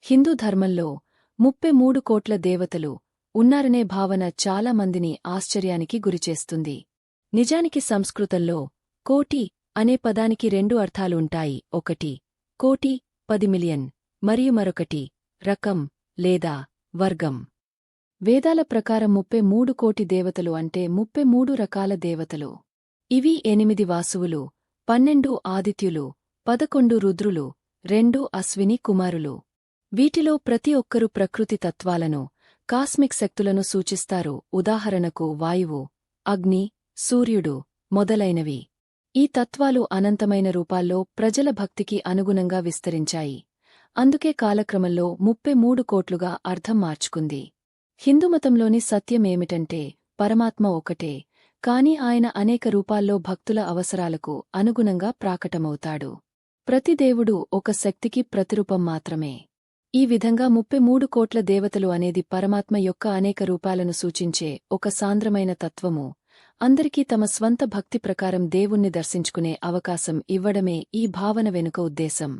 హిందూ ధర్మంలో 33 కోట్ల దేవతలు ఉన్నారనే భావన చాలా మందిని ఆశ్చర్యానికి గురిచేస్తుంది. నిజానికి సంస్కృతంలో కోటి అనే పదానికి రెండు అర్థాలు ఉంటాయి. ఒకటి కోటి 10 మిలియన్ మరియు మరొకటి రకం లేదా వర్గం. వేదాల ప్రకారం 33 కోటి దేవతలు అంటే 33 రకాల దేవతలు. ఇవి 8 వాసువులు, 12 ఆదిత్యులు, 11 రుద్రులు, 2 అశ్విని కుమారులు. వీటిలో ప్రతి ఒక్కరూ ప్రకృతి తత్వాలను, కాస్మిక్ శక్తులను సూచిస్తారు. ఉదాహరణకు వాయువు, అగ్ని, సూర్యుడు మొదలైనవి. ఈ తత్వాలు అనంతమైన రూపాల్లో ప్రజల భక్తికి అనుగుణంగా విస్తరించాయి. అందుకే కాలక్రమంలో 33 కోట్లుగా అర్థం మార్చుకుంది. హిందూమతంలోని సత్యమేమిటంటే పరమాత్మ ఒకటే, కాని ఆయన అనేక రూపాల్లో భక్తుల అవసరాలకు అనుగుణంగా ప్రాకటమవుతాడు. ప్రతి దేవుడు ఒక శక్తికి ప్రతిరూపం మాత్రమే. ఈ విధంగా 33 కోట్ల దేవతలు అనేది పరమాత్మ యొక్క అనేక రూపాలను సూచించే ఒక సాంద్రమైన తత్వము. అందరికీ తమ స్వంత భక్తి ప్రకారం దేవుణ్ణి దర్శించుకునే అవకాశం ఇవ్వడమే ఈ భావన వెనుక ఉద్దేశం.